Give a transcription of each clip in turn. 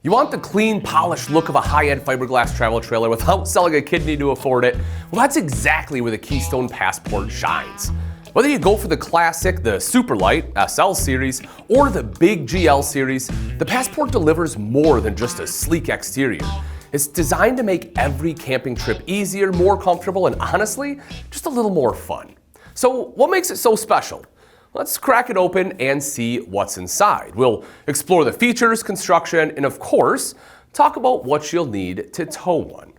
You want the clean, polished look of a high-end fiberglass travel trailer without selling a kidney to afford it? Well, that's exactly where the Keystone Passport shines. Whether you go for the classic, the Super Lite SL series, or the big GL series, the Passport delivers more than just a sleek exterior. It's designed to make every camping trip easier, more comfortable, and honestly, just a little more fun. So what makes it so special? Let's crack it open and see what's inside. We'll explore the features, construction, and of course, talk about what you'll need to tow one.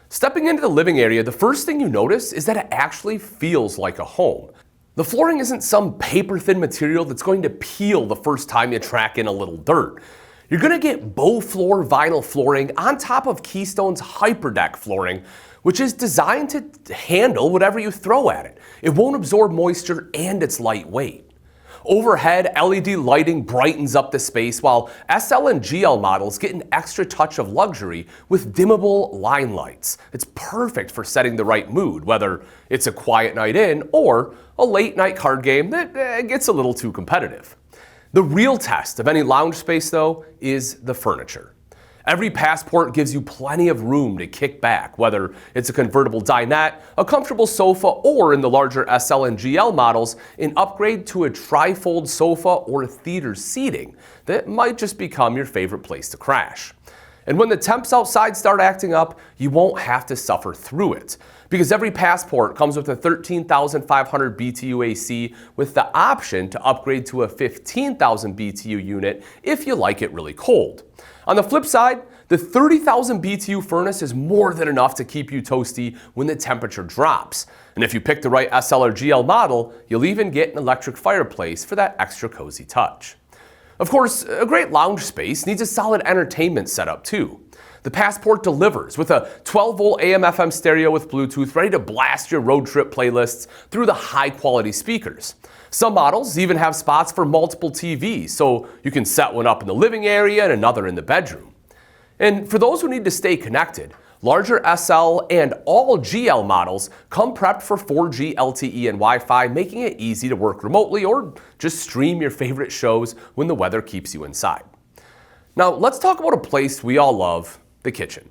Stepping into the living area, the first thing you notice is that it actually feels like a home. The flooring isn't some paper-thin material that's going to peel the first time you track in a little dirt. You're going to get bow floor vinyl flooring on top of Keystone's HyperDeck flooring, which is designed to handle whatever you throw at it. It won't absorb moisture and it's lightweight. Overhead, LED lighting brightens up the space, while SL and GL models get an extra touch of luxury with dimmable line lights. It's perfect for setting the right mood, whether it's a quiet night in or a late night card game that gets a little too competitive. The real test of any lounge space, though, is the furniture. Every Passport gives you plenty of room to kick back, whether it's a convertible dinette, a comfortable sofa, or in the larger SL and GL models, an upgrade to a tri-fold sofa or theater seating that might just become your favorite place to crash. And when the temps outside start acting up, you won't have to suffer through it, because every Passport comes with a 13,500 BTU AC with the option to upgrade to a 15,000 BTU unit if you like it really cold. On the flip side, the 30,000 BTU furnace is more than enough to keep you toasty when the temperature drops. And if you pick the right SL or GL model, you'll even get an electric fireplace for that extra cozy touch. Of course, a great lounge space needs a solid entertainment setup too. The Passport delivers with a 12-volt AM/FM stereo with Bluetooth ready to blast your road trip playlists through the high-quality speakers. Some models even have spots for multiple TVs, so you can set one up in the living area and another in the bedroom. And for those who need to stay connected, larger SL and all GL models come prepped for 4G LTE and Wi-Fi, making it easy to work remotely or just stream your favorite shows when the weather keeps you inside. Now, let's talk about a place we all love, the kitchen.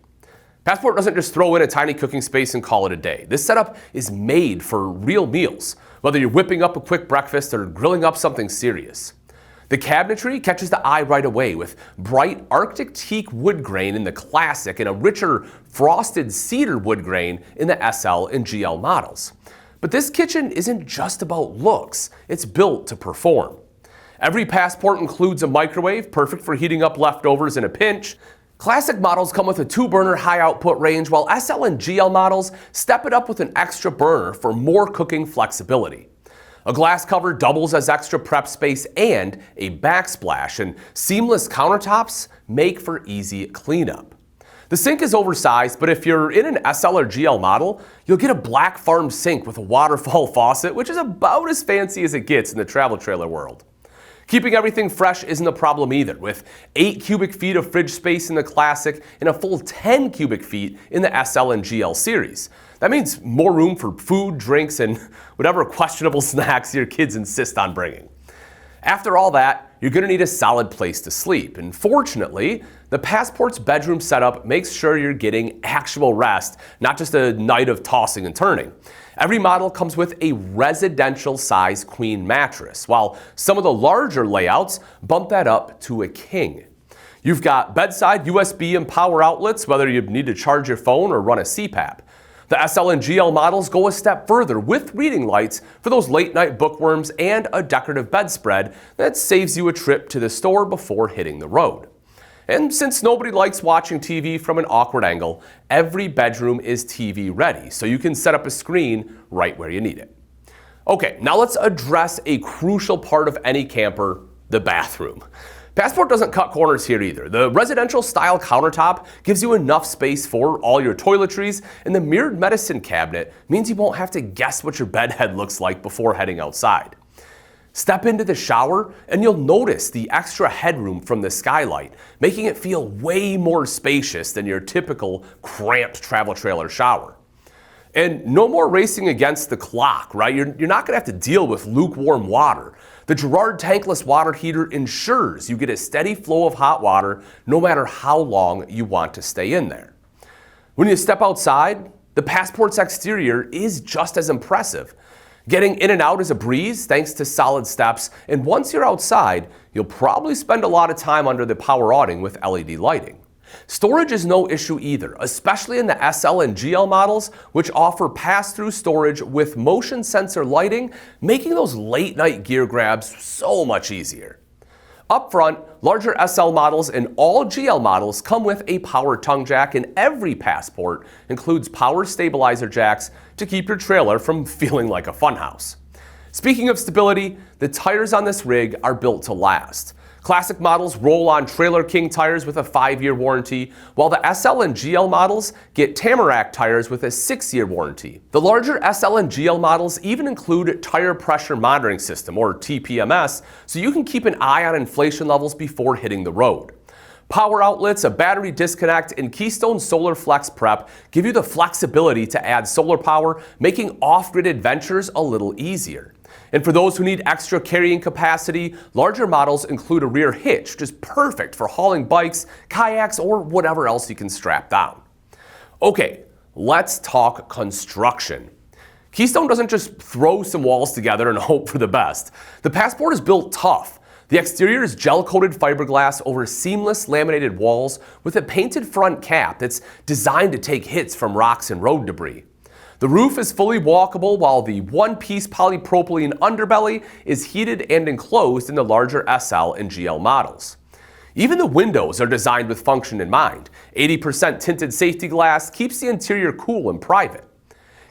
Passport doesn't just throw in a tiny cooking space and call it a day. This setup is made for real meals, whether you're whipping up a quick breakfast or grilling up something serious. The cabinetry catches the eye right away with bright Arctic teak wood grain in the classic and a richer frosted cedar wood grain in the SL and GL models. But this kitchen isn't just about looks, it's built to perform. Every Passport includes a microwave, perfect for heating up leftovers in a pinch. Classic models come with a 2-burner high output range, while SL and GL models step it up with an extra burner for more cooking flexibility. A glass cover doubles as extra prep space, and a backsplash and seamless countertops make for easy cleanup. The sink is oversized, but if you're in an SL or GL model, you'll get a black farm sink with a waterfall faucet, which is about as fancy as it gets in the travel trailer world. Keeping everything fresh isn't a problem either, with 8 cubic feet of fridge space in the Classic and a full 10 cubic feet in the SL and GL series. That means more room for food, drinks, and whatever questionable snacks your kids insist on bringing. After all that, you're going to need a solid place to sleep, and fortunately, the Passport's bedroom setup makes sure you're getting actual rest, not just a night of tossing and turning. Every model comes with a residential-size queen mattress, while some of the larger layouts bump that up to a king. You've got bedside USB and power outlets, whether you need to charge your phone or run a CPAP. The SL and GL models go a step further with reading lights for those late-night bookworms and a decorative bedspread that saves you a trip to the store before hitting the road. And since nobody likes watching TV from an awkward angle, every bedroom is TV ready, so you can set up a screen right where you need it. Okay, now let's address a crucial part of any camper, the bathroom. Passport doesn't cut corners here either. The residential style countertop gives you enough space for all your toiletries, and the mirrored medicine cabinet means you won't have to guess what your bed head looks like before heading outside. Step into the shower and you'll notice the extra headroom from the skylight, making it feel way more spacious than your typical cramped travel trailer shower. And no more racing against the clock, right? You're not going to have to deal with lukewarm water. The Girard tankless water heater ensures you get a steady flow of hot water no matter how long you want to stay in there. When you step outside, the Passport's exterior is just as impressive. Getting in and out is a breeze thanks to solid steps, and once you're outside, you'll probably spend a lot of time under the power awning with LED lighting. Storage is no issue either, especially in the SL and GL models, which offer pass-through storage with motion sensor lighting, making those late-night gear grabs so much easier. Up front, larger SL models and all GL models come with a power tongue jack, and every Passport includes power stabilizer jacks to keep your trailer from feeling like a funhouse. Speaking of stability, the tires on this rig are built to last. Classic models roll on Trailer King tires with a 5-year warranty, while the SL and GL models get Tamarack tires with a 6-year warranty. The larger SL and GL models even include Tire Pressure Monitoring System, or TPMS, so you can keep an eye on inflation levels before hitting the road. Power outlets, a battery disconnect, and Keystone Solar Flex Prep give you the flexibility to add solar power, making off-grid adventures a little easier. And for those who need extra carrying capacity, larger models include a rear hitch, which is perfect for hauling bikes, kayaks, or whatever else you can strap down. Okay, let's talk construction. Keystone doesn't just throw some walls together and hope for the best. The Passport is built tough. The exterior is gel-coated fiberglass over seamless laminated walls with a painted front cap that's designed to take hits from rocks and road debris. The roof is fully walkable, while the one-piece polypropylene underbelly is heated and enclosed in the larger SL and GL models. Even the windows are designed with function in mind. 80% tinted safety glass keeps the interior cool and private.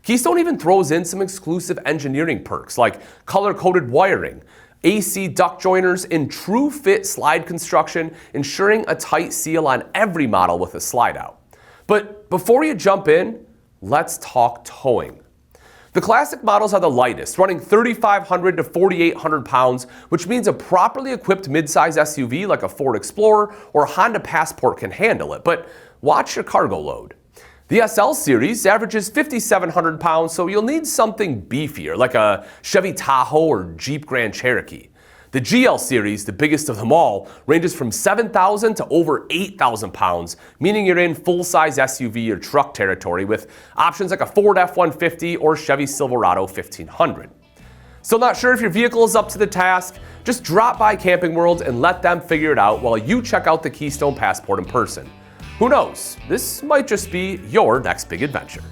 Keystone even throws in some exclusive engineering perks like color-coded wiring, AC duct joiners, and true fit slide construction, ensuring a tight seal on every model with a slide out. But before you jump in, let's talk towing. The classic models are the lightest, running 3,500 to 4,800 pounds, which means a properly equipped midsize SUV like a Ford Explorer or Honda Passport can handle it, but watch your cargo load. The SL series averages 5,700 pounds, so you'll need something beefier like a Chevy Tahoe or Jeep Grand Cherokee. The GL series, the biggest of them all, ranges from 7,000 to over 8,000 pounds, meaning you're in full-size SUV or truck territory with options like a Ford F-150 or Chevy Silverado 1500. Still not sure if your vehicle is up to the task? Just drop by Camping World and let them figure it out while you check out the Keystone Passport in person. Who knows? This might just be your next big adventure.